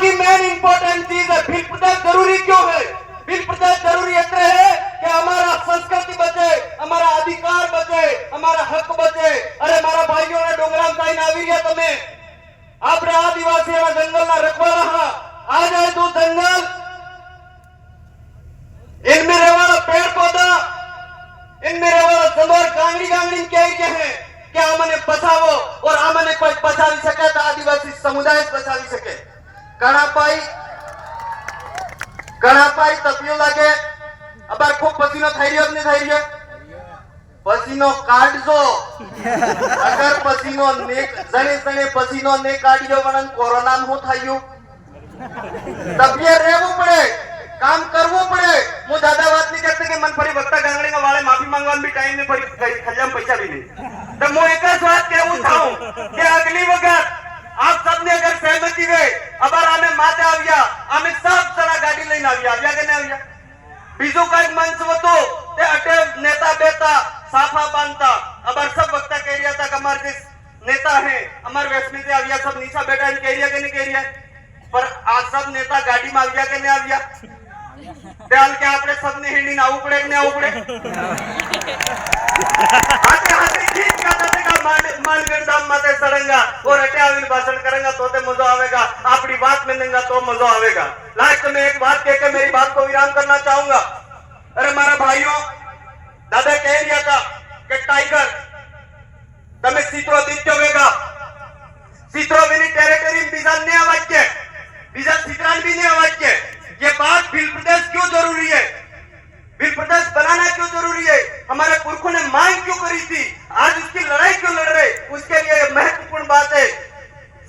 की main important चीज है बिल प्रदेश जरूरी क्यों है? बिल प्रदेश जरूरी इसलिए है कि हमारा संस्कृति बचे, हमारा अधिकार बचे, हमारा हक बचे। अरे मारा भाइयों ने डोंगराम थईने આવી રહ્યા તમે આપણે આદિવાસીઓના જંગલના રખવાળા आ जाए तो जंगल इनमें रहवाला पेड़ पौधा इनमें रहवाला जानवर गांगड़ी गांगड़ी कह रहे हैं कि हमने बचावो और हमने कोई बचावी सके तो आदिवासी समुदाय बचावी सके। कणापाई तपियो लागे अबार खूब पसीनो થઈ રહ્યો ને થઈ રહ્યો पसीनो काढजो अगर पसीनो ने जणे जणे पसीनो ने काढ्यो वणन कोरोना में हो थायो तबिये રહેવું પડે काम करवो पड़े। मु ज्यादा बात नहीं करते कि मन फरी वक्ता गांगड़ी का वाले माफी मांगवान भी टाइम में फरी खजाम पैसा भी नहीं तो मु एक જ વાત कहूं થાઉં कि अगली वक्त आप सबने अगर सहमति वे अबार आमे माते આવ્યા आमे सब जरा गाड़ी લઈને આવ્યા કે ન આવ્યા બીજો કઈક મંચ હતો તે અટે नेता બેતા साफा बांधता अबार सब वक्ता कह रिया था कि हमारे जिस नेता है हमारे वेस्टमी से આવ્યા सब नीचा बैठा कह रिया कि नहीं कह रिया पर आज सब नेता गाड़ी में આવ્યા કે ન આવ્યા त्याल के आपने सबने हिंडी ना उपड़े ने उपड़े हाथे हाथे खींच का देगा मालगढ़ धाम माते सड़ेगा और अटे आविल भाषण करेगा तो ते मजा आवेगा अपनी बात में देंगा तो मजा आवेगा। लास्ट में एक बात कह के मेरी बात को विराम करना चाहूंगा। अरे मारा भाइयों दादा कह रिया था कि टाइगर तमे सीत्रो दित्यो वेगा सीत्रो विनी टेरिटरी बीजा ने आवाज के बीजा सीत्रान भी ने आवाज के ये बात बिल प्रदेश क्यों जरूरी है? बिल प्रदेश बनाना क्यों जरूरी है? हमारे पुरखों ने मांग क्यों करी थी? आज उसकी लड़ाई क्यों लड़ रहे? उसके लिए महत्वपूर्ण बात है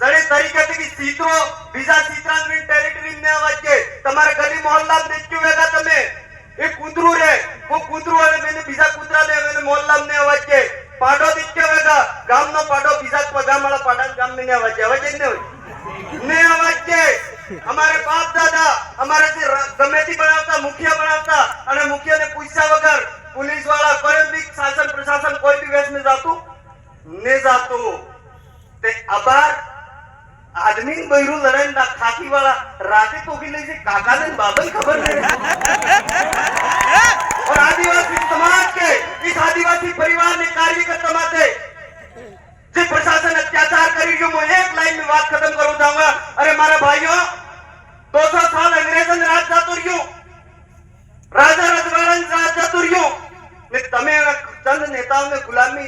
जड़े तरीके से कि सीत्रो बीजा सीत्रान विन टेरिटरी ने आवाज के तुम्हारे गली मोहल्ला में देखियो वेगा तमे एक कुतरू रे वो कुतरू वाले मैंने बीजा कुतरा ले मैंने मोहल्ला में आवाज के पाडो दिक्यो वेगा गाम नो पाडो बीजा गाम वाला पाडा गाम में आवाज ने आवाज के हमारे बाप दादा हमारे से कमेटी बनावता मुखिया बनावता અને મુખિયા ને પૂછ્યા વગર पुलिस वाला कोई भी शासन प्रशासन कोई भी वेश में जातू ने जातू ते अबार आदमी बहिरू लड़न दा खाकी वाला राते तो भी ले काका ने बाबा खबर नहीं और आदिवासी समाज के इस आदिवासी परिवार ने कार्यकर्ता माते जो प्रशासन अत्याचार करी जो मैं एक लाइन में बात खत्म करूं चाहूंगा। अरे मारा भाइयों 200 साल अंग्रेजन राज जातो रह्यो राजा रजवाड़न राज जातो रह्यो ने तमे चंद नेताओं ने गुलामी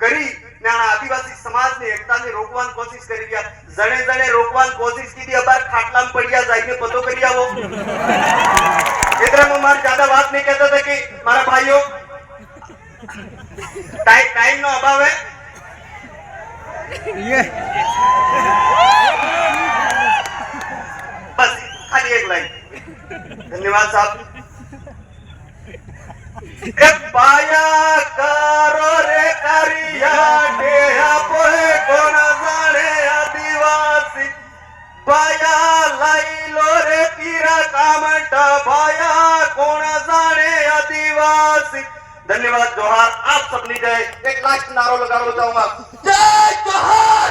करी ने आदिवासी समाज ने एकता ने रोकवान कोशिश करी गया जणे जणे रोकवान कोशिश की थी अबार खाटला में पड़िया जाइने पतो करी आवो इधर मैं मार ज्यादा बात नहीं कहता था कि मारा भाइयों टाइम नो अभाव है ये बस खाली एक लाइन धन्यवाद साहब। पाया करो रे करिया डेहा पोहे कोण जाणे आदिवासी पाया लाई लो रे तीरा कामटा पाया कोण जाणे आदिवासी। धन्यवाद जोहार आप सबनी जय। एक लास्ट नारो लगाना चाहूंगा जय जोहार।